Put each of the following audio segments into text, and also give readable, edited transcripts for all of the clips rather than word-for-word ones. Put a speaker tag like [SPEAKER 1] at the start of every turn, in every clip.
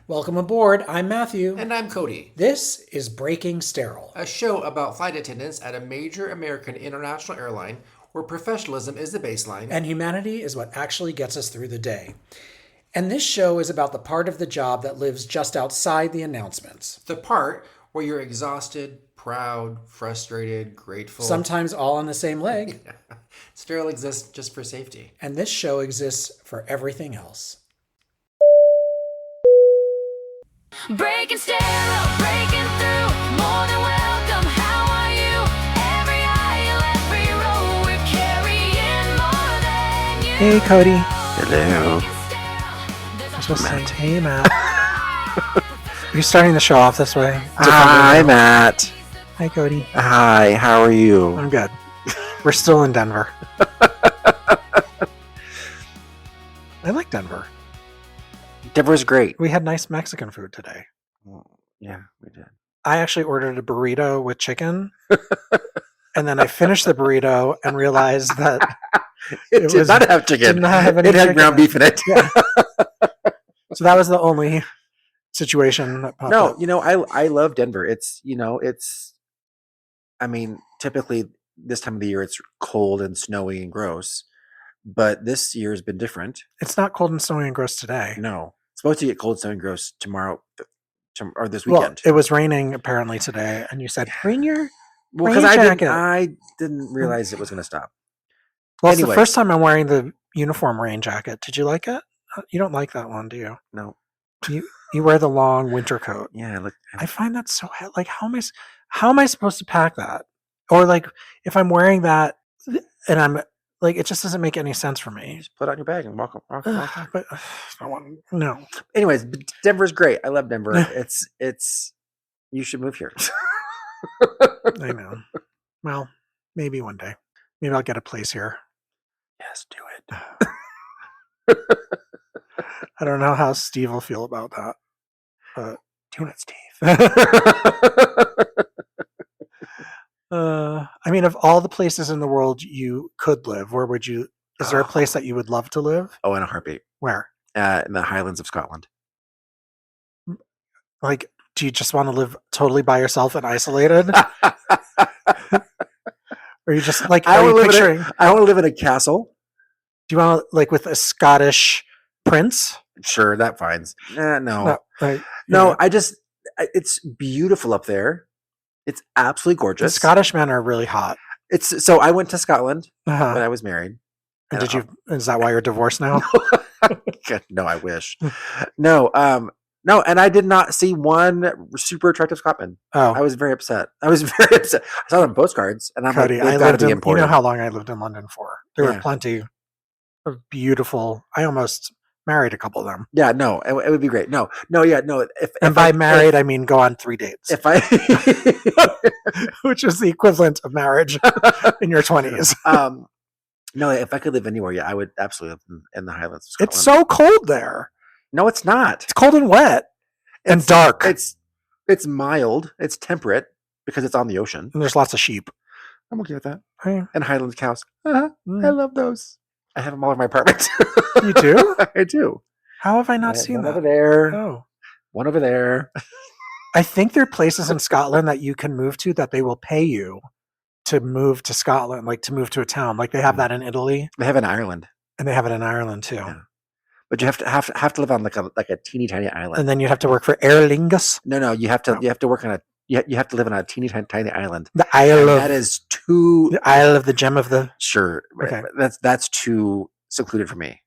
[SPEAKER 1] Welcome aboard. I'm Matthew.
[SPEAKER 2] And I'm Cody.
[SPEAKER 1] This is Breaking Sterile,
[SPEAKER 2] A show about flight attendants at a major American international airline where professionalism is the baseline.
[SPEAKER 1] and humanity is what actually gets us through the day. And this show is about the part of the job that lives just outside the announcements.
[SPEAKER 2] The part where you're exhausted, proud, frustrated, grateful.
[SPEAKER 1] Sometimes all on the same leg.
[SPEAKER 2] Sterile exists just for safety.
[SPEAKER 1] And this show exists for everything else.
[SPEAKER 3] Breaking sterile, breaking through, more than welcome. How are you? Every aisle, every row, we're carrying more than you.
[SPEAKER 1] Hey, Cody.
[SPEAKER 4] Hello.
[SPEAKER 1] I'm supposed to say, hey, Matt. Are you starting the show off this way?
[SPEAKER 4] Hi, Matt.
[SPEAKER 1] Hi, Cody.
[SPEAKER 4] Hi, how are you?
[SPEAKER 1] I'm good. We're still in Denver. I like Denver.
[SPEAKER 4] Denver's great.
[SPEAKER 1] We had nice Mexican food today.
[SPEAKER 4] Yeah, we did.
[SPEAKER 1] I actually ordered a burrito with chicken, and then I finished the burrito and realized that
[SPEAKER 4] It did not have chicken.
[SPEAKER 1] did not have any
[SPEAKER 4] It had
[SPEAKER 1] chicken
[SPEAKER 4] ground
[SPEAKER 1] in it.
[SPEAKER 4] beef in it.
[SPEAKER 1] Yeah. So that was the only situation that popped
[SPEAKER 4] No,
[SPEAKER 1] up.
[SPEAKER 4] I love Denver. Typically this time of the year it's cold and snowy and gross, but this year has been different.
[SPEAKER 1] It's not cold and snowy and gross today.
[SPEAKER 4] No, it's supposed to get cold, snowy, and gross tomorrow or this
[SPEAKER 1] Well,
[SPEAKER 4] weekend.
[SPEAKER 1] it was raining apparently today, and you said, bring your
[SPEAKER 4] Because
[SPEAKER 1] rain
[SPEAKER 4] I
[SPEAKER 1] jacket.
[SPEAKER 4] didn't realize it was going to stop.
[SPEAKER 1] Well, it's the
[SPEAKER 4] Anyway.
[SPEAKER 1] first time I'm wearing the uniform rain jacket. Did you like it? You don't like that one, do you?
[SPEAKER 4] No,
[SPEAKER 1] You wear the long winter coat.
[SPEAKER 4] yeah, look,
[SPEAKER 1] I find that so like how am I supposed to pack that? Or like if I'm wearing that and I'm like it just doesn't make any sense for me.
[SPEAKER 4] just put it on your bag and walk.
[SPEAKER 1] But I want no.
[SPEAKER 4] Anyways, Denver's great. I love Denver. it's you should move here.
[SPEAKER 1] I know. Well, maybe one day. Maybe I'll get a place here.
[SPEAKER 4] Yes, do it.
[SPEAKER 1] I don't know how Steve will feel about that. But
[SPEAKER 4] Do it, Steve.
[SPEAKER 1] I mean, of all the places in the world you could live, where would you? Is there a place that you would love to live?
[SPEAKER 4] Oh, in a heartbeat.
[SPEAKER 1] Where?
[SPEAKER 4] In the Highlands of Scotland.
[SPEAKER 1] Like, do you just want to live totally by yourself and isolated? Or you just like,
[SPEAKER 4] I
[SPEAKER 1] are you
[SPEAKER 4] want
[SPEAKER 1] picturing?
[SPEAKER 4] to live in a castle.
[SPEAKER 1] Do you want to like with a Scottish prince?
[SPEAKER 4] Sure, that fines. No,
[SPEAKER 1] Right.
[SPEAKER 4] no. It's beautiful up there. It's absolutely
[SPEAKER 1] The
[SPEAKER 4] gorgeous.
[SPEAKER 1] Scottish men are really hot.
[SPEAKER 4] So I went to Scotland
[SPEAKER 1] Uh-huh.
[SPEAKER 4] when I was married.
[SPEAKER 1] And did you? Is that why you're divorced now?
[SPEAKER 4] No, I wish. No, and I did not see one super attractive Scotsman. I
[SPEAKER 1] Oh,
[SPEAKER 4] was very upset. I saw them on postcards, and I'm
[SPEAKER 1] Cody,
[SPEAKER 4] like,
[SPEAKER 1] I
[SPEAKER 4] they've got to
[SPEAKER 1] lived
[SPEAKER 4] be
[SPEAKER 1] in. You
[SPEAKER 4] imported.
[SPEAKER 1] know how long I lived in London for? There were
[SPEAKER 4] Yeah.
[SPEAKER 1] plenty of beautiful. I almost married a couple of them.
[SPEAKER 4] Yeah, no, it would be great. No. If
[SPEAKER 1] And by married, I mean go on 3 dates,
[SPEAKER 4] if I,
[SPEAKER 1] which is the equivalent of marriage in your 20s.
[SPEAKER 4] no, if I could live anywhere, yeah, I would absolutely live in the Highlands of Scotland.
[SPEAKER 1] It's so cold there.
[SPEAKER 4] No, it's not.
[SPEAKER 1] It's cold and wet and dark.
[SPEAKER 4] It's mild. It's temperate because it's on the ocean.
[SPEAKER 1] And there's lots of sheep.
[SPEAKER 4] I'm okay with that.
[SPEAKER 1] Hey,
[SPEAKER 4] And Highland cows. I
[SPEAKER 1] mm.
[SPEAKER 4] love those. I have them all in my apartment.
[SPEAKER 1] You do?
[SPEAKER 4] I do.
[SPEAKER 1] How have I not
[SPEAKER 4] I have
[SPEAKER 1] seen
[SPEAKER 4] one
[SPEAKER 1] that?
[SPEAKER 4] over there.
[SPEAKER 1] Oh,
[SPEAKER 4] One over there.
[SPEAKER 1] I think there are places in Scotland that you can move to that they will pay you to move to Scotland, like to move to a town. Like they have that in Italy,
[SPEAKER 4] They have in Ireland,
[SPEAKER 1] and they have it in Ireland too.
[SPEAKER 4] Yeah. but you have to live on like a teeny tiny island.
[SPEAKER 1] And then you have to work for Aer Lingus,
[SPEAKER 4] No, you have to work on a you have to live on a teeny tiny island.
[SPEAKER 1] the Isle
[SPEAKER 4] And
[SPEAKER 1] of
[SPEAKER 4] that is too
[SPEAKER 1] the Isle of the Gem of the.
[SPEAKER 4] sure.
[SPEAKER 1] Okay.
[SPEAKER 4] That's too secluded for me.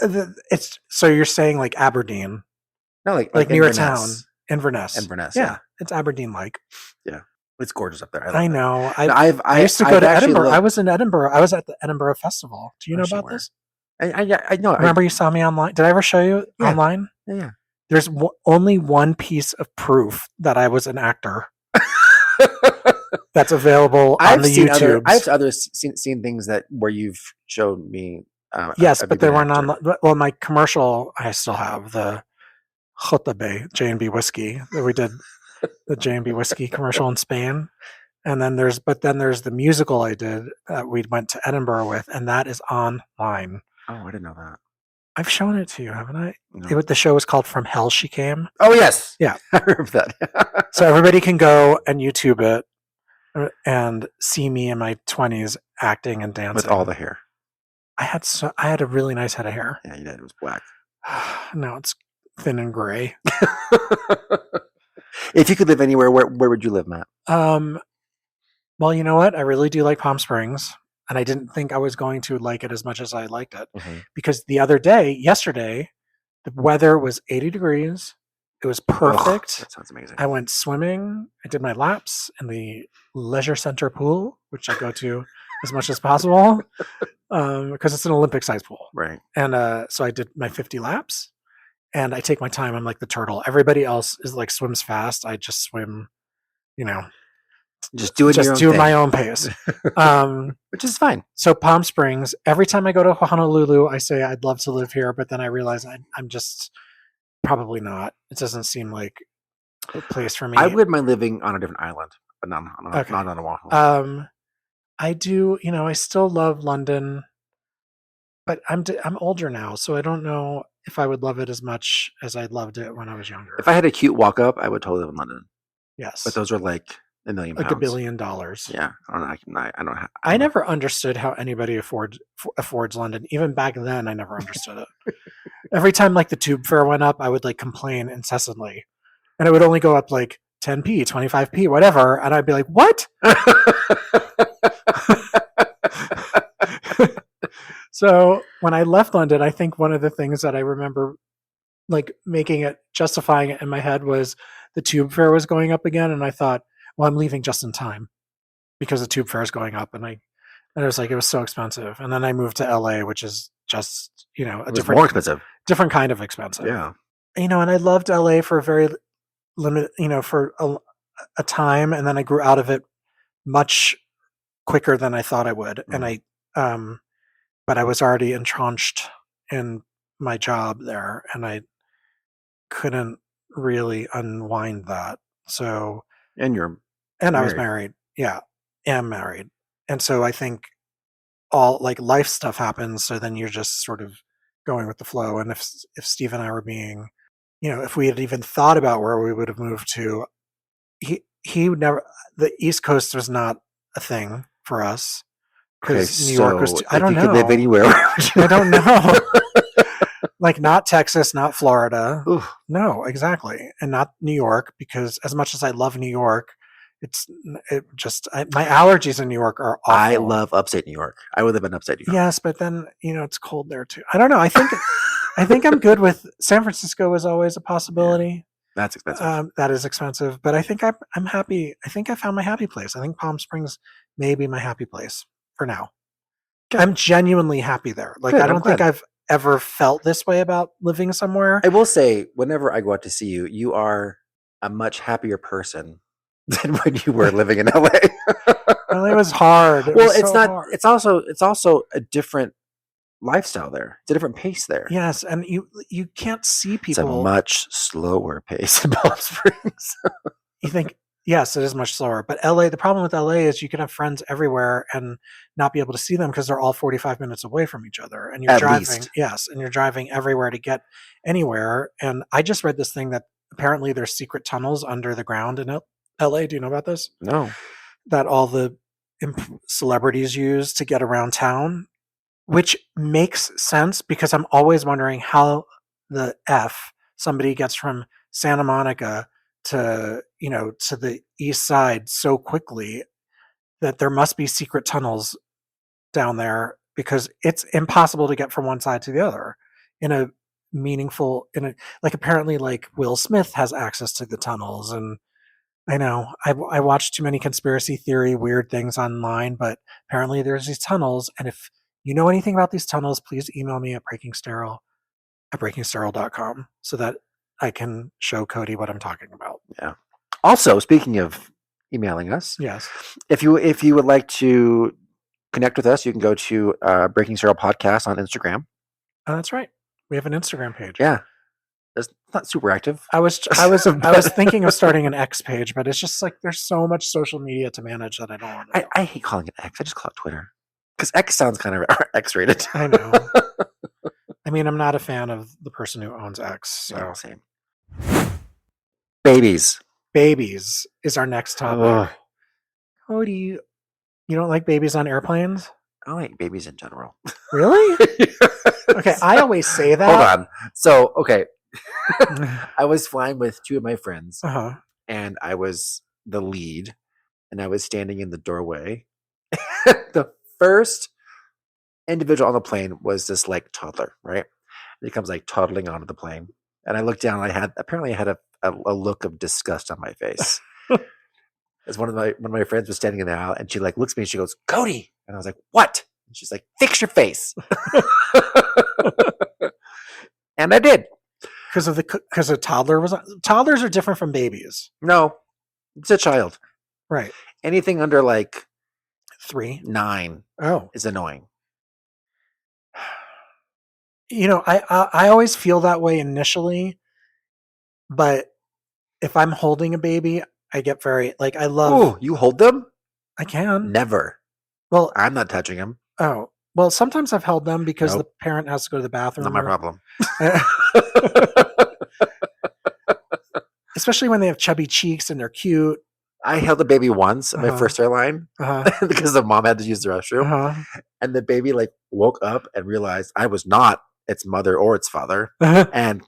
[SPEAKER 1] It's so you're saying like Aberdeen,
[SPEAKER 4] No, like
[SPEAKER 1] near a
[SPEAKER 4] Inverness.
[SPEAKER 1] town, Inverness.
[SPEAKER 4] Inverness,
[SPEAKER 1] yeah,
[SPEAKER 4] yeah.
[SPEAKER 1] it's Aberdeen like.
[SPEAKER 4] It's gorgeous up there.
[SPEAKER 1] I
[SPEAKER 4] love it.
[SPEAKER 1] know.
[SPEAKER 4] No,
[SPEAKER 1] I used to go
[SPEAKER 4] I've
[SPEAKER 1] to
[SPEAKER 4] actually
[SPEAKER 1] Edinburgh. I
[SPEAKER 4] looked-
[SPEAKER 1] was in Edinburgh. I was at the Edinburgh Festival. Do you know
[SPEAKER 4] Yes, you
[SPEAKER 1] about
[SPEAKER 4] were.
[SPEAKER 1] this?
[SPEAKER 4] I know.
[SPEAKER 1] Remember you saw me online? Did I ever show you
[SPEAKER 4] Yeah.
[SPEAKER 1] online?
[SPEAKER 4] Yeah.
[SPEAKER 1] There's only one piece of proof that I was an actor that's available on the YouTube.
[SPEAKER 4] I've seen things where you've showed me.
[SPEAKER 1] Yes,
[SPEAKER 4] of
[SPEAKER 1] but
[SPEAKER 4] you
[SPEAKER 1] they
[SPEAKER 4] being an
[SPEAKER 1] weren't
[SPEAKER 4] actor.
[SPEAKER 1] on. Well, my commercial, I still have the Jotabe J&B whiskey that we did, the J&B whiskey commercial in Spain. And then there's the musical I did that we went to Edinburgh with, and that is online.
[SPEAKER 4] Oh, I didn't know that.
[SPEAKER 1] I've shown it to you, haven't I?
[SPEAKER 4] No.
[SPEAKER 1] The show was called From Hell She Came.
[SPEAKER 4] Oh yes,
[SPEAKER 1] Yeah.
[SPEAKER 4] I remember that.
[SPEAKER 1] So everybody can go and YouTube it and see me in my 20s acting and dancing
[SPEAKER 4] With all the hair.
[SPEAKER 1] I had a really nice head of hair.
[SPEAKER 4] Yeah, you did. It was black.
[SPEAKER 1] Now it's thin and gray.
[SPEAKER 4] If you could live anywhere, where would you live, Matt?
[SPEAKER 1] Well, you know what? I really do like Palm Springs, and I didn't think I was going to like it as much as I liked it because yesterday, the weather was 80 degrees. It was perfect.
[SPEAKER 4] That sounds amazing.
[SPEAKER 1] I went swimming. I did my laps in the leisure center pool, which I go to as much as possible because it's an Olympic-sized pool.
[SPEAKER 4] Right.
[SPEAKER 1] And so I did my 50 laps, and I take my time. I'm like the turtle. Everybody else is like swims fast. I just swim,
[SPEAKER 4] just doing
[SPEAKER 1] my own pace,
[SPEAKER 4] which is fine.
[SPEAKER 1] So Palm Springs. Every time I go to Honolulu, I say I'd love to live here, but then I realize I'm just probably not. It doesn't seem like a place for me.
[SPEAKER 4] I wouldn't mind living on a different island, but not on Oahu.
[SPEAKER 1] I do. I still love London, but I'm older now, so I don't know if I would love it as much as I loved it when I was younger.
[SPEAKER 4] If I had a cute walk up, I would totally live in London.
[SPEAKER 1] Yes,
[SPEAKER 4] but those are like $1 million,
[SPEAKER 1] like
[SPEAKER 4] pounds.
[SPEAKER 1] $1 billion.
[SPEAKER 4] Yeah, I don't.
[SPEAKER 1] I never understood how anybody affords London. Even back then, I never understood it. Every time like the tube fare went up, I would like complain incessantly, and it would only go up like 10p, 25p, whatever, and I'd be like, "What?" So when I left London, I think one of the things that I remember like justifying it in my head was the tube fare was going up again, and I thought, well, I'm leaving just in time because the tube fare is going up, and it was like it was so expensive. And then I moved to LA, which is just
[SPEAKER 4] more expensive,
[SPEAKER 1] different kind of expensive.
[SPEAKER 4] Yeah,
[SPEAKER 1] and I loved LA for a very limited, for a time, and then I grew out of it much quicker than I thought I would, and but I was already entrenched in my job there, and I couldn't really unwind that. So,
[SPEAKER 4] and
[SPEAKER 1] I was married. Yeah, am married. And so I think all like life stuff happens. So then you're just sort of going with the flow. And if Steve and I were being, if we had even thought about where we would have moved to, he would never, the East Coast was not a thing for us. Because New York was, I don't know.
[SPEAKER 4] Could live anywhere.
[SPEAKER 1] I don't know. Like not Texas, not Florida.
[SPEAKER 4] Oof.
[SPEAKER 1] No, exactly. And not New York, because as much as I love New York, my allergies in New York are awful.
[SPEAKER 4] I love upstate New York. I would live in upstate New York.
[SPEAKER 1] Yes, but then, it's cold there too. I don't know. I think I'm good with San Francisco is always a possibility.
[SPEAKER 4] Yeah, that's expensive.
[SPEAKER 1] That is expensive, but I think I'm happy. I think I found my happy place. I think Palm Springs may be my happy place for now. I'm genuinely happy there. Like,
[SPEAKER 4] Good,
[SPEAKER 1] I don't think I've ever felt this way about living somewhere.
[SPEAKER 4] I will say, whenever I go out to see you, you are a much happier person than when you were living in LA.
[SPEAKER 1] Well, it was hard.
[SPEAKER 4] It's not. Hard. It's also a different lifestyle there. It's a different pace there.
[SPEAKER 1] Yes, and you can't see people.
[SPEAKER 4] It's a much slower pace in Palm Springs.
[SPEAKER 1] You think, yes, it is much slower. But LA, the problem with LA is you can have friends everywhere and not be able to see them because they're all 45 minutes away from each other. And you're driving. Yes, and you're driving everywhere to get anywhere. And I just read this thing that apparently there's secret tunnels under the ground in LA. Do you know about this?
[SPEAKER 4] No.
[SPEAKER 1] That all the celebrities use to get around town, which makes sense because I'm always wondering how the F somebody gets from Santa Monica to the east side so quickly, that there must be secret tunnels down there because it's impossible to get from one side to the other in a meaningful, apparently like Will Smith has access to the tunnels. And I know I watched too many conspiracy theory weird things online, but apparently there's these tunnels. And if you know anything about these tunnels, please email me at breakingsterile@breakingsterile.com so that I can show Cody what I'm talking about.
[SPEAKER 4] Yeah. Also, speaking of emailing us,
[SPEAKER 1] yes,
[SPEAKER 4] if you would like to connect with us, you can go to Breaking Sterile Podcast on Instagram.
[SPEAKER 1] Oh, that's right. We have an Instagram page.
[SPEAKER 4] Yeah, it's not super active.
[SPEAKER 1] I was thinking of starting an X page, but it's just like there's so much social media to manage that I don't want to.
[SPEAKER 4] I hate calling it X. I just call it Twitter because X sounds kind of X-rated.
[SPEAKER 1] I know. mean, I'm not a fan of the person who owns X. So
[SPEAKER 4] Yeah, same. Babies.
[SPEAKER 1] babies is our next topic.
[SPEAKER 4] Ugh.
[SPEAKER 1] Cody, you don't like babies on airplanes?
[SPEAKER 4] I like babies in general.
[SPEAKER 1] Really? Okay, I always say
[SPEAKER 4] Hold
[SPEAKER 1] that.
[SPEAKER 4] on. So, okay. I was flying with two of my friends,
[SPEAKER 1] Uh-huh.
[SPEAKER 4] and I was the lead, and I was standing in the doorway. The first individual on the plane was this like toddler, right? And he comes like toddling onto the plane, and I looked down. And I had a look of disgust on my face. As one of my friends was standing in the aisle, and she like looks at me and she goes, "Cody," and I was like, "What?" And she's like, "Fix your face." And I did.
[SPEAKER 1] Because a toddler was toddlers are different from babies.
[SPEAKER 4] No, it's a child.
[SPEAKER 1] Right.
[SPEAKER 4] Anything under like
[SPEAKER 1] 3.
[SPEAKER 4] 9
[SPEAKER 1] Oh.
[SPEAKER 4] is annoying.
[SPEAKER 1] You know, I always feel that way initially, but if I'm holding a baby, I get very like I love
[SPEAKER 4] Oh, you hold them?
[SPEAKER 1] I can.
[SPEAKER 4] Never.
[SPEAKER 1] Well,
[SPEAKER 4] I'm not touching them.
[SPEAKER 1] oh. Well, sometimes I've held them because
[SPEAKER 4] Nope.
[SPEAKER 1] the parent has to go to the bathroom.
[SPEAKER 4] Not my problem.
[SPEAKER 1] Especially when they have chubby cheeks and they're cute.
[SPEAKER 4] I held a baby once at my
[SPEAKER 1] Uh-huh.
[SPEAKER 4] first airline
[SPEAKER 1] Uh-huh.
[SPEAKER 4] because the mom had to use the restroom,
[SPEAKER 1] Uh-huh.
[SPEAKER 4] and the baby like woke up and realized I was not its mother or its father,
[SPEAKER 1] Uh-huh.
[SPEAKER 4] and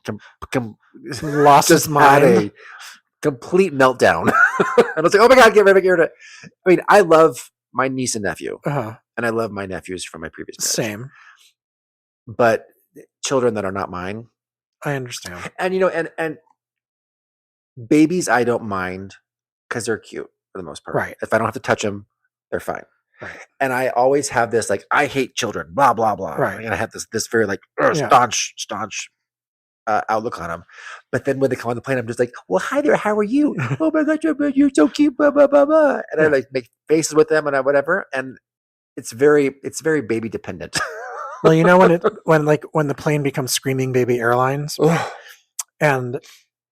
[SPEAKER 1] Lost
[SPEAKER 4] just
[SPEAKER 1] his
[SPEAKER 4] had
[SPEAKER 1] mind.
[SPEAKER 4] a complete meltdown. And I was like, "Oh my god, get rid of it!" I mean, I love my niece and nephew,
[SPEAKER 1] Uh-huh.
[SPEAKER 4] and I love my nephews from my previous marriage.
[SPEAKER 1] Same.
[SPEAKER 4] But children that are not mine,
[SPEAKER 1] I understand.
[SPEAKER 4] and and babies, I don't mind because they're cute for the most part.
[SPEAKER 1] Right.
[SPEAKER 4] If I don't have to touch them, they're fine.
[SPEAKER 1] Right.
[SPEAKER 4] And I always have this like, I hate children, blah blah blah.
[SPEAKER 1] Right.
[SPEAKER 4] And I have this very like
[SPEAKER 1] Yeah.
[SPEAKER 4] staunch outlook on them. But then when they come on the plane, I'm just like, well, hi there, how are you? Oh my god, you're so cute, blah blah blah blah. And I
[SPEAKER 1] Yeah.
[SPEAKER 4] like make faces with them and whatever. And it's very baby dependent.
[SPEAKER 1] Well, you know when the plane becomes Screaming Baby Airlines, and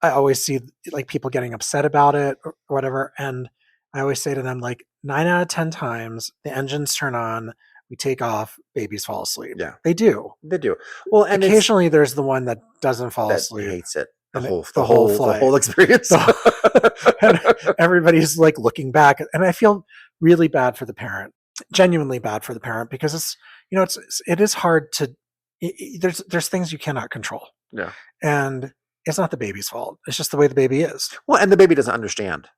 [SPEAKER 1] I always see like people getting upset about it or whatever, and I always say to them like 9 out of 10 times the engines turn on, we take off, babies fall asleep.
[SPEAKER 4] Yeah.
[SPEAKER 1] They do.
[SPEAKER 4] They do. Well, and
[SPEAKER 1] Occasionally there's the one that doesn't fall
[SPEAKER 4] that
[SPEAKER 1] asleep.
[SPEAKER 4] hates it. The
[SPEAKER 1] And
[SPEAKER 4] whole
[SPEAKER 1] the whole
[SPEAKER 4] the
[SPEAKER 1] flight.
[SPEAKER 4] whole experience.
[SPEAKER 1] And everybody's like looking back, and I feel really bad for the parent, genuinely bad for the parent, because it's it is hard to there's things you cannot control.
[SPEAKER 4] Yeah.
[SPEAKER 1] And it's not the baby's fault. It's just the way the baby is.
[SPEAKER 4] Well, and the baby doesn't understand.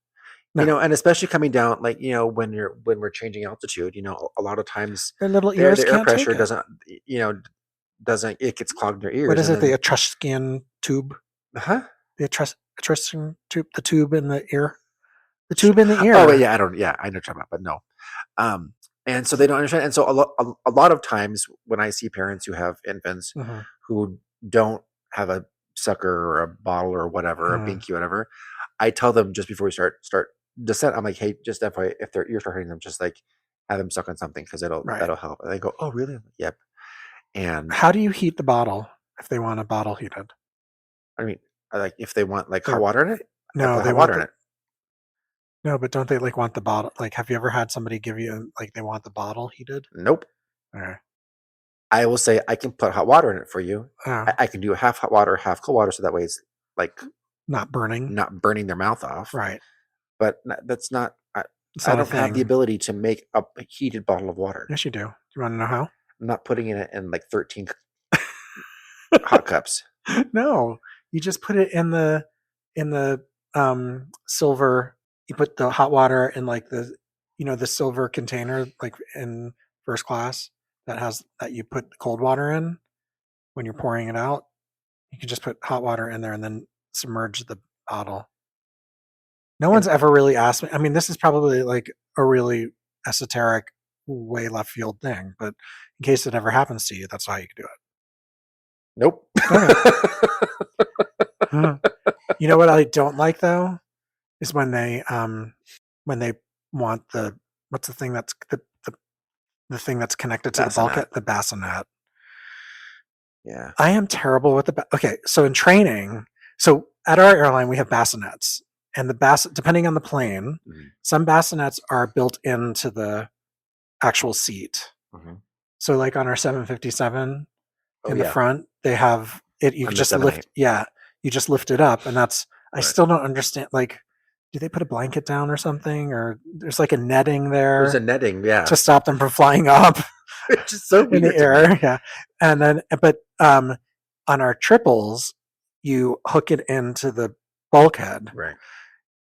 [SPEAKER 1] No.
[SPEAKER 4] And especially coming down, like, when we're changing altitude, a lot the times
[SPEAKER 1] Their little
[SPEAKER 4] the
[SPEAKER 1] ears
[SPEAKER 4] air
[SPEAKER 1] can't
[SPEAKER 4] pressure
[SPEAKER 1] take it.
[SPEAKER 4] doesn't, it gets clogged in their ears.
[SPEAKER 1] What is
[SPEAKER 4] and
[SPEAKER 1] it? The
[SPEAKER 4] then-
[SPEAKER 1] Etruscan tube?
[SPEAKER 4] huh?
[SPEAKER 1] The Etruscan tube? The tube in the ear? The tube in the ear.
[SPEAKER 4] Oh, yeah, I know what you're talking about, but no. And so they don't understand. And so a lot of times when I see parents who have infants
[SPEAKER 1] Mhm.
[SPEAKER 4] who don't have a sucker or a bottle or whatever, a
[SPEAKER 1] Mhm.
[SPEAKER 4] binky, whatever, I tell them just before we start descent, I'm like, hey, just FYI, if their ears start hurting them, just like have them suck on something because
[SPEAKER 1] Right.
[SPEAKER 4] that'll help. And they go, oh, really? I'm like, yep. And
[SPEAKER 1] How do you heat the bottle if they want a bottle heated?
[SPEAKER 4] I mean, like if they want like
[SPEAKER 1] Or-
[SPEAKER 4] hot water in it, I
[SPEAKER 1] No,
[SPEAKER 4] put
[SPEAKER 1] they
[SPEAKER 4] hot
[SPEAKER 1] want
[SPEAKER 4] water in
[SPEAKER 1] the,
[SPEAKER 4] it.
[SPEAKER 1] no, but don't they like want the bottle? Like, have you ever had somebody give you like they want the bottle heated?
[SPEAKER 4] Nope.
[SPEAKER 1] Or,
[SPEAKER 4] I will say I can put hot water in it for you.
[SPEAKER 1] oh,
[SPEAKER 4] I can do half hot water, half cold water, so that way it's like
[SPEAKER 1] not burning.
[SPEAKER 4] not burning their mouth off.
[SPEAKER 1] Right.
[SPEAKER 4] But that's not.
[SPEAKER 1] It's
[SPEAKER 4] I
[SPEAKER 1] not a
[SPEAKER 4] don't have the
[SPEAKER 1] thing.
[SPEAKER 4] ability to make a heated bottle of water.
[SPEAKER 1] Yes, you do. You want to know how?
[SPEAKER 4] I'm not putting it in like 13 hot cups.
[SPEAKER 1] No, you just put it in the silver. You put the hot water in like the the silver container like in first class that you put the cold water in when you're pouring it out. You can just put hot water in there and then submerge the bottle. No one's ever really asked me. I mean, this is probably like a really esoteric, way left field thing, but in case it ever happens to you, that's how you can do it.
[SPEAKER 4] Nope.
[SPEAKER 1] You know what I don't like though is when they want what's the thing that's the thing that's connected to the bulkhead, the bassinet.
[SPEAKER 4] Yeah.
[SPEAKER 1] I am terrible with okay, so in training, so at our airline we have bassinets, and depending on the plane,
[SPEAKER 4] Mhm.
[SPEAKER 1] some bassinets are built into the actual seat.
[SPEAKER 4] Mhm.
[SPEAKER 1] So like on our 757
[SPEAKER 4] Oh,
[SPEAKER 1] in the
[SPEAKER 4] yeah.
[SPEAKER 1] front, they have it. You
[SPEAKER 4] On the
[SPEAKER 1] just
[SPEAKER 4] 7,
[SPEAKER 1] lift.
[SPEAKER 4] 8.
[SPEAKER 1] Yeah, you just lift it up, and that's. I
[SPEAKER 4] Right.
[SPEAKER 1] still don't understand. Like, do they put a blanket down or something, or there's like a netting there
[SPEAKER 4] There's a netting, yeah.
[SPEAKER 1] to stop them from flying up
[SPEAKER 4] It's just so
[SPEAKER 1] in
[SPEAKER 4] weird
[SPEAKER 1] the
[SPEAKER 4] to me.
[SPEAKER 1] air? Yeah, and then but on our triples, you hook it into the bulkhead.
[SPEAKER 4] Right.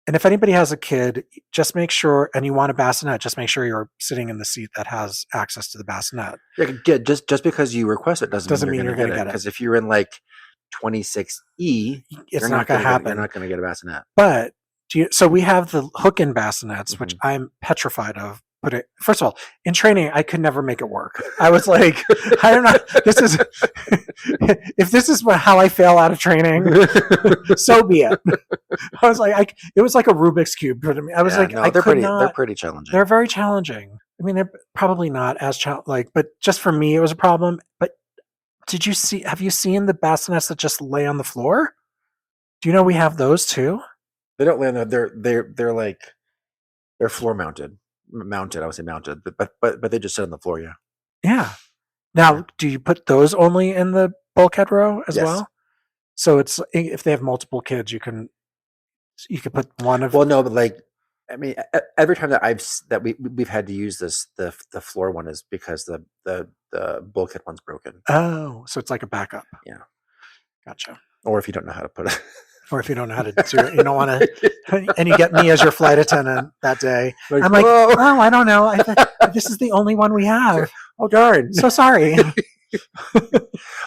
[SPEAKER 1] And if anybody has a kid, just make sure, and you want a bassinet, just make sure you're sitting in the seat that has access to the bassinet.
[SPEAKER 4] Yeah, just because you request it doesn't mean you're going to get it. Because if you're in like 26E,
[SPEAKER 1] It's
[SPEAKER 4] you're
[SPEAKER 1] not going to happen.
[SPEAKER 4] You're not going to get a bassinet.
[SPEAKER 1] But so we have the hook-in bassinets, which
[SPEAKER 4] Mm-hmm.
[SPEAKER 1] I'm petrified of. First of all, in training, I could never make it work. I was like, I don't know. If this is how I fail out of training, so be it. I was like, it was like a Rubik's cube for me. I was like, I could not.
[SPEAKER 4] They're pretty challenging.
[SPEAKER 1] They're very challenging. I mean, they're probably not as but just for me, it was a problem. But have you seen the bassinets that just lay on the floor? Do you know we have those too?
[SPEAKER 4] They don't land there. They're like, they're floor mounted. I would say mounted, but they just sit on the floor. Yeah.
[SPEAKER 1] Yeah. Now, do you put those only in the bulkhead row as
[SPEAKER 4] Yes.
[SPEAKER 1] well? So it's if they have multiple kids, you could put one of.
[SPEAKER 4] Well, no, but like, I mean, every time that we've had to use this, the floor one is because the bulkhead one's broken.
[SPEAKER 1] Oh, so it's like a backup.
[SPEAKER 4] Yeah.
[SPEAKER 1] Gotcha.
[SPEAKER 4] Or if you don't know how to put it.
[SPEAKER 1] Or if you don't know how to do it, you don't want to, and you get me as your flight attendant that day.
[SPEAKER 4] Like,
[SPEAKER 1] I'm like,
[SPEAKER 4] whoa.
[SPEAKER 1] oh, I don't know. This is the only one we have.
[SPEAKER 4] Oh darn!
[SPEAKER 1] So sorry.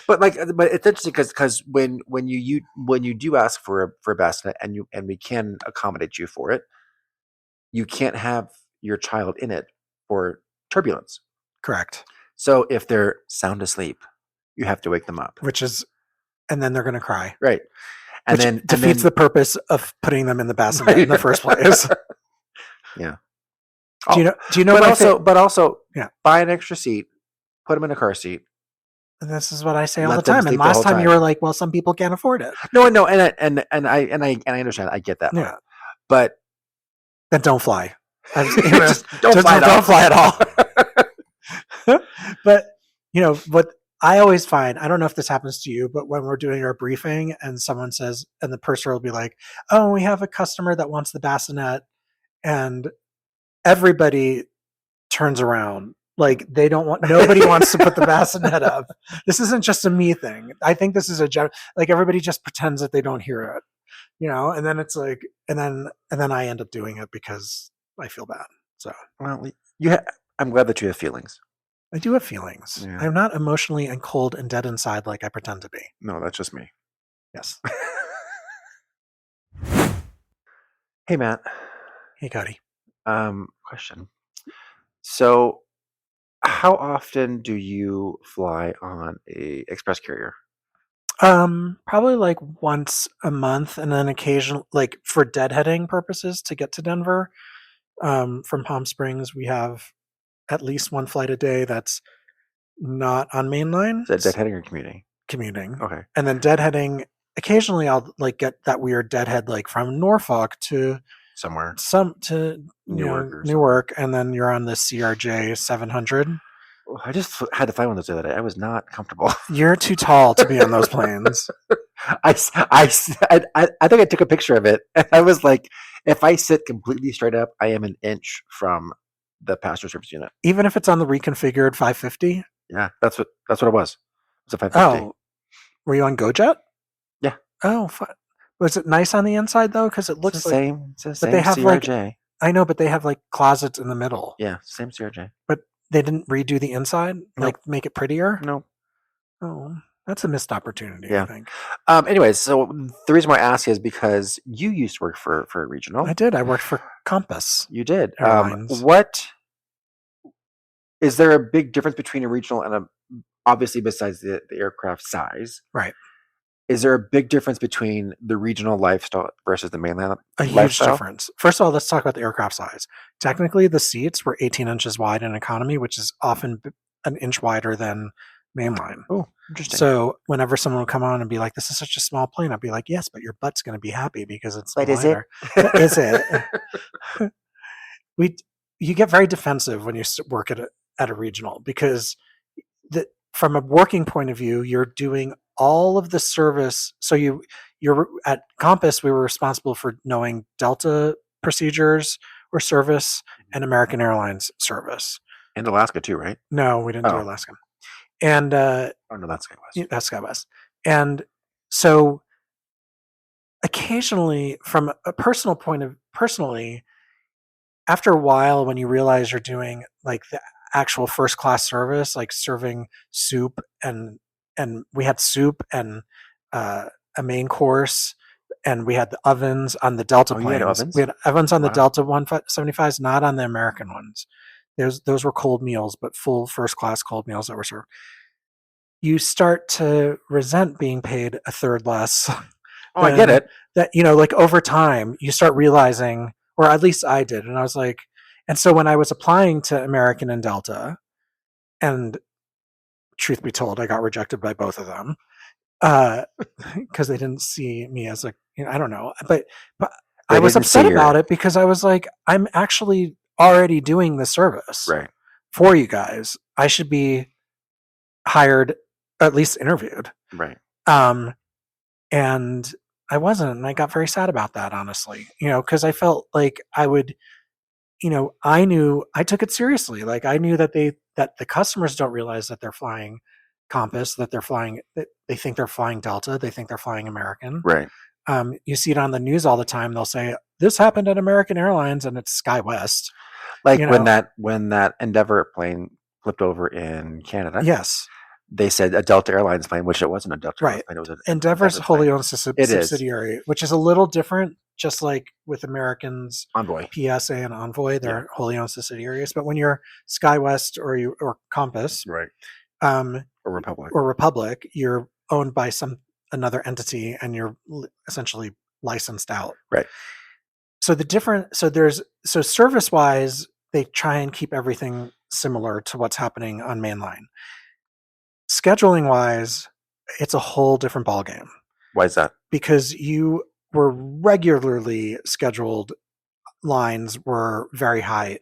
[SPEAKER 4] but it's interesting because when you do ask for a bassinet and we can accommodate you for it, you can't have your child in it for turbulence.
[SPEAKER 1] Correct.
[SPEAKER 4] So if they're sound asleep, you have to wake them up.
[SPEAKER 1] And then they're going to cry.
[SPEAKER 4] Right. And
[SPEAKER 1] Which defeats the purpose of putting them in the bassinet in the first place.
[SPEAKER 4] Yeah.
[SPEAKER 1] Do you know?
[SPEAKER 4] But also,
[SPEAKER 1] yeah.
[SPEAKER 4] Buy an extra seat, put them in a car seat.
[SPEAKER 1] And this is what I say all
[SPEAKER 4] Let
[SPEAKER 1] the
[SPEAKER 4] them
[SPEAKER 1] time. And
[SPEAKER 4] sleep the
[SPEAKER 1] last
[SPEAKER 4] whole
[SPEAKER 1] time you
[SPEAKER 4] time.
[SPEAKER 1] were like, "Well, some people can't afford it."
[SPEAKER 4] No, and I understand. I get that.
[SPEAKER 1] Yeah.
[SPEAKER 4] Part. But
[SPEAKER 1] then don't fly.
[SPEAKER 4] Just don't fly
[SPEAKER 1] at all. But what I always find, I don't know if this happens to you, but when we're doing our briefing and someone says, and the purser will be like, "Oh, we have a customer that wants the bassinet," and everybody turns around. Like nobody wants to put the bassinet up. This isn't just a me thing. I think this is like everybody just pretends that they don't hear it, and then it's like, and then I end up doing it because I feel bad. So,
[SPEAKER 4] well, I'm glad that you have feelings.
[SPEAKER 1] I do have feelings.
[SPEAKER 4] Yeah.
[SPEAKER 1] I'm not emotionally and cold and dead inside like I pretend to be.
[SPEAKER 4] No, that's just me.
[SPEAKER 1] Yes.
[SPEAKER 4] Hey, Matt.
[SPEAKER 1] Hey, Cody.
[SPEAKER 4] Question. So, how often do you fly on a express carrier?
[SPEAKER 1] Probably like once a month, and then occasionally, like for deadheading purposes to get to Denver. From Palm Springs, we have at least one flight a day that's not on Mainline.
[SPEAKER 4] Is that deadheading or commuting?
[SPEAKER 1] Commuting.
[SPEAKER 4] Okay.
[SPEAKER 1] And then deadheading, occasionally I'll like get that weird deadhead like from Norfolk to
[SPEAKER 4] somewhere.
[SPEAKER 1] Newark, and then you're on the CRJ 700.
[SPEAKER 4] I just had to find one the other day. I was not comfortable.
[SPEAKER 1] You're too tall to be on those planes.
[SPEAKER 4] I think I took a picture of it, and I was like, if I sit completely straight up, I am an inch from the passenger service unit.
[SPEAKER 1] Even if it's on the reconfigured 550?
[SPEAKER 4] Yeah, that's what it was. It was a 550.
[SPEAKER 1] Oh, were you on GoJet?
[SPEAKER 4] Yeah.
[SPEAKER 1] Oh, was it nice on the inside though? Because it looks
[SPEAKER 4] it's the same. It's the
[SPEAKER 1] but
[SPEAKER 4] same
[SPEAKER 1] they have
[SPEAKER 4] CRJ.
[SPEAKER 1] I know, but they have like closets in the middle.
[SPEAKER 4] Yeah, same CRJ.
[SPEAKER 1] But they didn't redo the inside, like make it prettier.
[SPEAKER 4] No.
[SPEAKER 1] Oh, that's a missed opportunity.
[SPEAKER 4] Yeah.
[SPEAKER 1] I think.
[SPEAKER 4] Anyways, so the reason why I ask is because you used to work for a regional.
[SPEAKER 1] I did. I worked for Compass.
[SPEAKER 4] You did.
[SPEAKER 1] Airlines.
[SPEAKER 4] What is there a big difference between a regional and obviously besides the aircraft size?
[SPEAKER 1] Right.
[SPEAKER 4] Is there a big difference between the regional lifestyle versus the mainland
[SPEAKER 1] A huge
[SPEAKER 4] lifestyle?
[SPEAKER 1] difference. First of all, let's talk about the aircraft size. Technically, the seats were 18 inches wide in economy, which is often an inch wider than mainline.
[SPEAKER 4] Oh, interesting.
[SPEAKER 1] So whenever someone would come on and be like, "This is such a small plane," I'd be like, "Yes, but your butt's going to be happy because it's
[SPEAKER 4] But is it?
[SPEAKER 1] wider." Is it? You get very defensive when you work at a regional because from a working point of view, you're doing all of the service. So you're at Compass, we were responsible for knowing Delta procedures or service and American Airlines service.
[SPEAKER 4] And Alaska too, right?
[SPEAKER 1] No, we didn't do
[SPEAKER 4] Oh.
[SPEAKER 1] Alaska. And
[SPEAKER 4] Oh no, that's SkyWest.
[SPEAKER 1] that's SkyWest. And so occasionally, from a personally, after a while, when you realize you're doing like the actual first class service, like serving soup and we had soup and a main course, and we had the ovens on the Delta
[SPEAKER 4] Oh, you
[SPEAKER 1] planes.
[SPEAKER 4] had ovens?
[SPEAKER 1] We had ovens on the
[SPEAKER 4] Wow.
[SPEAKER 1] Delta 175s, not on the American ones. Those were cold meals, but full first class cold meals that were served. You start to resent being paid a third less.
[SPEAKER 4] Oh, I get it.
[SPEAKER 1] That, like over time, you start realizing, or at least I did, and I was like, and so when I was applying to American and Delta, and truth be told, I got rejected by both of them because they didn't see me as I don't know, but
[SPEAKER 4] They
[SPEAKER 1] I was
[SPEAKER 4] didn't see
[SPEAKER 1] upset
[SPEAKER 4] your-
[SPEAKER 1] about it because I was like, I'm actually already doing the service
[SPEAKER 4] Right.
[SPEAKER 1] for you guys. I should be hired, at least interviewed.
[SPEAKER 4] Right.
[SPEAKER 1] And I wasn't, and I got very sad about that, honestly, because I felt like I would, I knew I took it seriously. Like I knew that that the customers don't realize that they're flying Compass, that they think they're flying Delta, they think they're flying American.
[SPEAKER 4] Right.
[SPEAKER 1] You see it on the news all the time. They'll say this happened at American Airlines, and it's SkyWest.
[SPEAKER 4] Like
[SPEAKER 1] You
[SPEAKER 4] when
[SPEAKER 1] know.
[SPEAKER 4] that Endeavor plane flipped over in Canada.
[SPEAKER 1] Yes,
[SPEAKER 4] They said a Delta Airlines plane, which it wasn't a Delta
[SPEAKER 1] Right.
[SPEAKER 4] Airlines plane. It was an
[SPEAKER 1] Endeavor's
[SPEAKER 4] Endeavor
[SPEAKER 1] wholly
[SPEAKER 4] plane.
[SPEAKER 1] owned
[SPEAKER 4] It is.
[SPEAKER 1] subsidiary, which is a little different. Just like with Americans,
[SPEAKER 4] Envoy.
[SPEAKER 1] PSA and Envoy, they're wholly owned subsidiaries. But when you're SkyWest or Compass,
[SPEAKER 4] Right.
[SPEAKER 1] or
[SPEAKER 4] Or Republic.
[SPEAKER 1] Republic, you're owned by another entity, and you're essentially licensed out.
[SPEAKER 4] Right.
[SPEAKER 1] So so service wise, they try and keep everything similar to what's happening on Mainline. Scheduling wise, it's a whole different ballgame
[SPEAKER 4] Why is that?
[SPEAKER 1] because you were regularly scheduled lines were very high,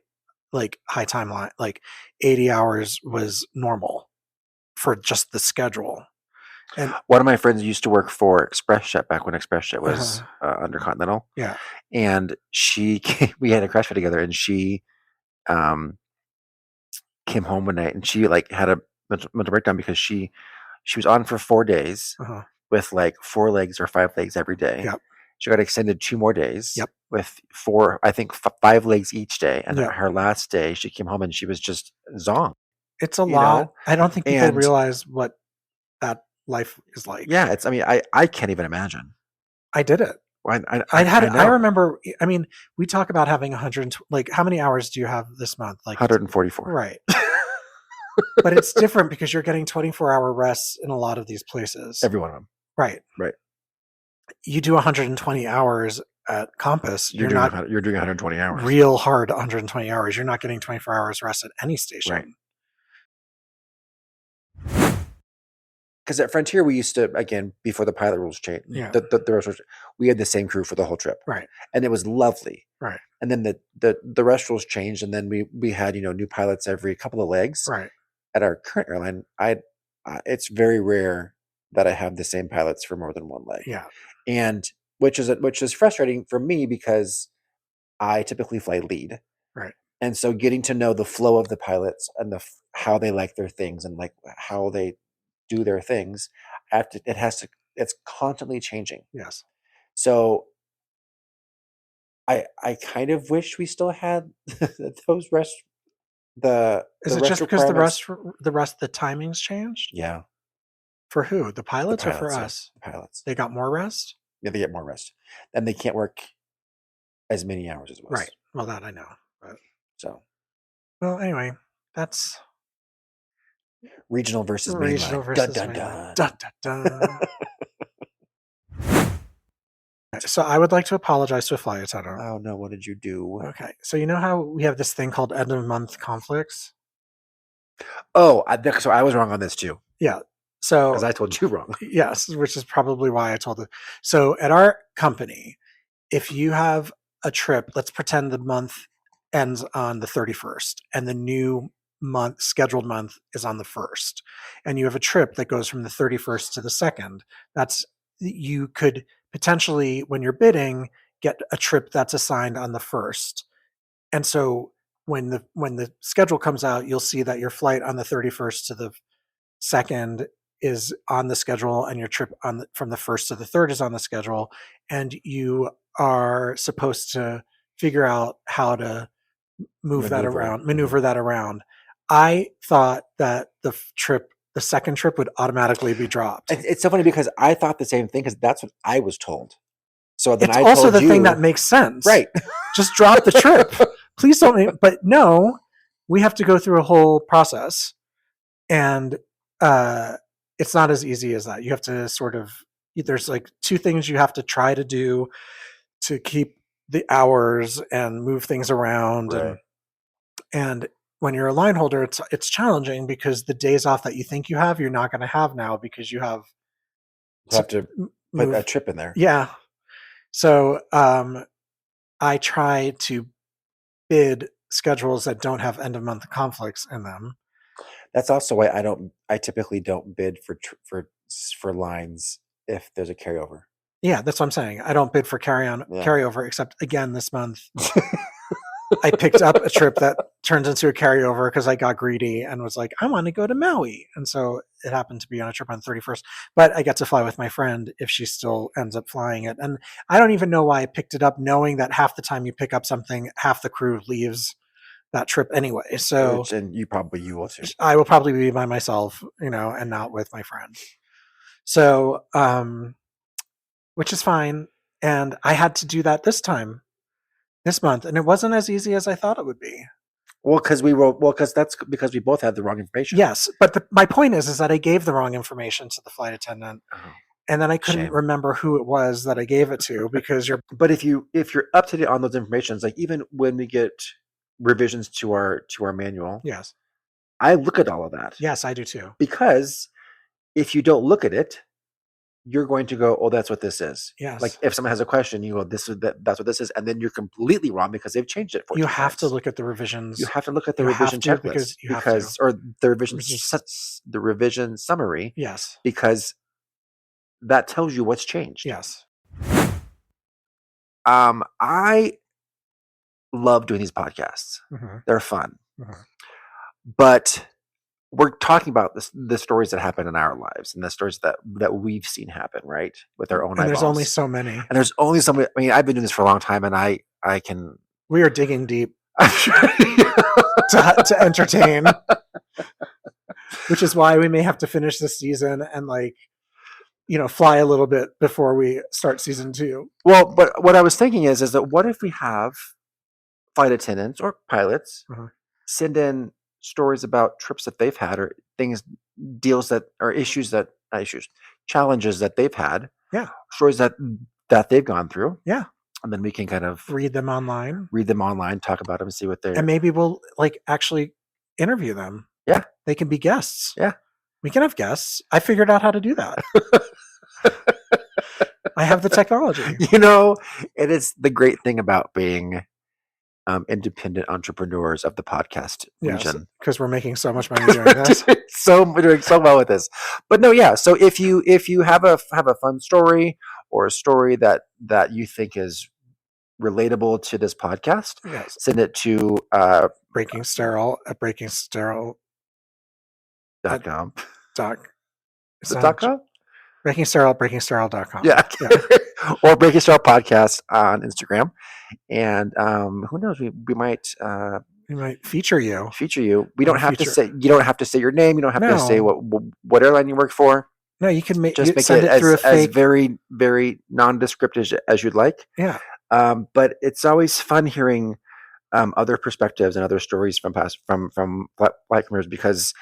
[SPEAKER 1] like high timeline, like 80 hours was normal for just the schedule. And
[SPEAKER 4] One of my friends used to work for ExpressJet back when ExpressJet was under Continental.
[SPEAKER 1] yeah,
[SPEAKER 4] And we had a crash pad together, and she came home one night, and she like had a mental breakdown because she was on for 4 days with like 4 legs or 5 legs every day.
[SPEAKER 1] Yep.
[SPEAKER 4] She got extended 2 more days.
[SPEAKER 1] Yep.
[SPEAKER 4] With 4, I think 5 legs each day. And
[SPEAKER 1] Yep.
[SPEAKER 4] her last day, she came home and she was just zonked.
[SPEAKER 1] it's a
[SPEAKER 4] You
[SPEAKER 1] lot.
[SPEAKER 4] know?
[SPEAKER 1] I don't think people
[SPEAKER 4] And-
[SPEAKER 1] realize what that life is like.
[SPEAKER 4] Yeah, it's. I mean, I can't even imagine.
[SPEAKER 1] I did it.
[SPEAKER 4] I know.
[SPEAKER 1] I remember. I mean, we talk about having 100. Like, how many hours do you have this month? Like
[SPEAKER 4] 144.
[SPEAKER 1] right. But it's different because you're getting 24-hour rests in a lot of these places.
[SPEAKER 4] Every one of them.
[SPEAKER 1] Right.
[SPEAKER 4] Right.
[SPEAKER 1] You do 120 hours at Compass.
[SPEAKER 4] You're doing 120 hours.
[SPEAKER 1] real hard 120 hours. You're not getting 24 hours rest at any station.
[SPEAKER 4] Right. Because at Frontier, we used to, again, before the pilot rules changed,
[SPEAKER 1] Yeah.
[SPEAKER 4] the rest rules, we had the same crew for the whole trip.
[SPEAKER 1] Right.
[SPEAKER 4] And it was lovely.
[SPEAKER 1] Right.
[SPEAKER 4] And then the rest rules changed, and then we had, new pilots every couple of legs.
[SPEAKER 1] Right.
[SPEAKER 4] At our current airline, it's very rare that I have the same pilots for more than one leg.
[SPEAKER 1] Yeah.
[SPEAKER 4] And which is frustrating for me because I typically fly lead.
[SPEAKER 1] Right.
[SPEAKER 4] And so getting to know the flow of the pilots and how they like their things and like how they do their things, it's constantly changing.
[SPEAKER 1] Yes.
[SPEAKER 4] So I kind of wish we still had those rest.
[SPEAKER 1] Is it just because the timings changed?
[SPEAKER 4] Yeah,
[SPEAKER 1] For who? The pilots or for
[SPEAKER 4] yeah,
[SPEAKER 1] us?
[SPEAKER 4] the pilots.
[SPEAKER 1] They got more rest?
[SPEAKER 4] Yeah, they get more rest, and they can't work as many hours as us.
[SPEAKER 1] Right. Well, that I know. But,
[SPEAKER 4] So
[SPEAKER 1] well, anyway, that's
[SPEAKER 4] regional versus
[SPEAKER 1] regional
[SPEAKER 4] mainline.
[SPEAKER 1] versus
[SPEAKER 4] Dun, dun,
[SPEAKER 1] mainline.
[SPEAKER 4] dun.
[SPEAKER 1] Dun, dun, dun. So I would like to apologize to a flight attendant.
[SPEAKER 4] Oh no! What did you do?
[SPEAKER 1] Okay. So you know how we have this thing called end of month conflicts?
[SPEAKER 4] Oh, so I was wrong on this too
[SPEAKER 1] Yeah. So
[SPEAKER 4] because I told you wrong.
[SPEAKER 1] yes, which is probably why I told it. So at our company, if you have a trip, let's pretend the month ends on the 31st and the new scheduled month is on the 1st, and you have a trip that goes from the 31st to the 2nd, you could potentially, when you're bidding, get a trip that's assigned on the 1st. And so when the schedule comes out, you'll see that your flight on the 31st to the 2nd is on the schedule, and your trip from the 1st to the 3rd is on the schedule, and you are supposed to figure out how to maneuver that around. I thought that the second trip would automatically be dropped.
[SPEAKER 4] It's so funny because I thought the same thing because that's what I was told. So then
[SPEAKER 1] It's
[SPEAKER 4] I
[SPEAKER 1] also
[SPEAKER 4] told
[SPEAKER 1] the
[SPEAKER 4] you,
[SPEAKER 1] thing that makes sense.
[SPEAKER 4] right?
[SPEAKER 1] Just drop the trip. Please don't. But no, we have to go through a whole process, and it's not as easy as that. You have to there's like 2 things you have to try to do to keep the hours and move things around.
[SPEAKER 4] Right.
[SPEAKER 1] And when you're a line holder, it's challenging because the days off that you think you have, you're not going to have now because you have
[SPEAKER 4] to put a trip in there.
[SPEAKER 1] Yeah. So I try to bid schedules that don't have end of month conflicts in them.
[SPEAKER 4] That's also why I typically don't bid for lines if there's a carryover.
[SPEAKER 1] Yeah, that's what I'm saying. I don't bid for carryover, except again this month. I picked up a trip that turns into a carryover because I got greedy and was like, I want to go to Maui. And so it happened to be on a trip on the 31st. But I get to fly with my friend if she still ends up flying it. And I don't even know why I picked it up, knowing that half the time you pick up something, half the crew leaves that trip anyway. So
[SPEAKER 4] and you will too.
[SPEAKER 1] I will probably be by myself, and not with my friend. So, which is fine. And I had to do that this month, and it wasn't as easy as I thought it would be.
[SPEAKER 4] Well, because that's because we both had the wrong information.
[SPEAKER 1] Yes, but my point is that I gave the wrong information to the flight attendant, and then I couldn't
[SPEAKER 4] Shame.
[SPEAKER 1] remember who it was that I gave it to because you're.
[SPEAKER 4] But if you're up to date on those informations, like even when we get revisions to our manual,
[SPEAKER 1] Yes,
[SPEAKER 4] I look at all of that.
[SPEAKER 1] Yes, I do too.
[SPEAKER 4] Because if you don't look at it, you're going to go, oh, that's what this is.
[SPEAKER 1] Yes.
[SPEAKER 4] Like if someone has a question, you go, that's what this is. And then you're completely wrong because they've changed it for you.
[SPEAKER 1] You have to look at the revisions.
[SPEAKER 4] You have to look at the revision checklist or the revision summary.
[SPEAKER 1] Yes.
[SPEAKER 4] Because that tells you what's changed.
[SPEAKER 1] Yes.
[SPEAKER 4] I love doing these podcasts.
[SPEAKER 1] Mm-hmm.
[SPEAKER 4] They're fun.
[SPEAKER 1] Mm-hmm.
[SPEAKER 4] But we're talking about the stories that happen in our lives and the stories that we've seen happen, right? With our own eyeballs.
[SPEAKER 1] And there's only so many.
[SPEAKER 4] And there's only so many. I mean, I've been doing this for a long time, and I can.
[SPEAKER 1] We are digging deep to entertain, which is why we may have to finish this season and fly a little bit before we start season 2.
[SPEAKER 4] Well, but what I was thinking is that what if we have flight attendants or pilots send in stories about trips that they've had or challenges that they've had.
[SPEAKER 1] Yeah.
[SPEAKER 4] Stories that they've gone through.
[SPEAKER 1] Yeah.
[SPEAKER 4] And then we can kind of
[SPEAKER 1] read them online,
[SPEAKER 4] talk about them, see what they're.
[SPEAKER 1] And maybe we'll actually interview them.
[SPEAKER 4] Yeah.
[SPEAKER 1] They can be guests.
[SPEAKER 4] Yeah.
[SPEAKER 1] We can have guests. I figured out how to do that. I have the technology.
[SPEAKER 4] It is the great thing about being independent entrepreneurs of the podcast region,
[SPEAKER 1] because we're making so much money doing this.
[SPEAKER 4] We're doing so well with this. But no, yeah. So if you have a fun story or a story that you think is relatable to this podcast,
[SPEAKER 1] yes,
[SPEAKER 4] send it to
[SPEAKER 1] Breaking Sterile at breakingsterile.com.
[SPEAKER 4] Is it .com?
[SPEAKER 1] Breaking Sterile at breakingsterile.com.
[SPEAKER 4] Yeah. Or Breaking Sterile Podcast on Instagram. And who knows? We might
[SPEAKER 1] feature you.
[SPEAKER 4] We don't have to say. You don't have to say your name. You don't have to say what airline you work for.
[SPEAKER 1] No, you can make
[SPEAKER 4] it
[SPEAKER 1] through
[SPEAKER 4] as very, very nondescript as you'd like.
[SPEAKER 1] Yeah.
[SPEAKER 4] But it's always fun hearing other perspectives and other stories from flight commuters because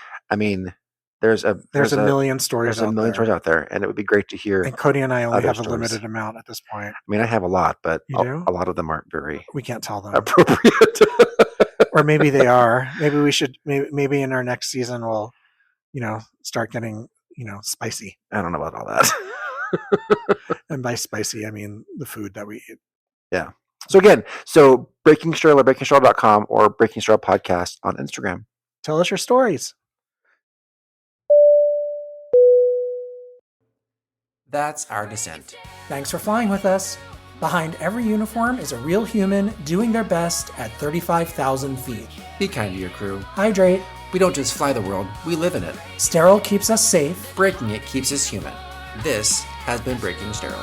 [SPEAKER 4] there's a million stories. There's a million stories out there, and it would be great to hear.
[SPEAKER 1] And Cody and I only have a limited amount at this point.
[SPEAKER 4] I have a lot, but
[SPEAKER 1] a
[SPEAKER 4] lot of them aren't very.
[SPEAKER 1] We can't tell them
[SPEAKER 4] appropriate.
[SPEAKER 1] Or maybe they are. Maybe we should. Maybe in our next season we'll, start getting spicy.
[SPEAKER 4] I don't know about all that.
[SPEAKER 1] And by spicy, I mean the food that we eat.
[SPEAKER 4] Yeah. So again, Breaking Sterile at breakingsterile.com or Breaking Sterile Podcast on Instagram.
[SPEAKER 1] Tell us your stories.
[SPEAKER 2] That's our descent.
[SPEAKER 1] Thanks for flying with us. Behind every uniform is a real human doing their best at 35,000 feet.
[SPEAKER 2] Be kind to your crew.
[SPEAKER 1] Hydrate.
[SPEAKER 2] We don't just fly the world, we live in it.
[SPEAKER 1] Sterile keeps us safe.
[SPEAKER 2] Breaking it keeps us human. This has been Breaking Sterile.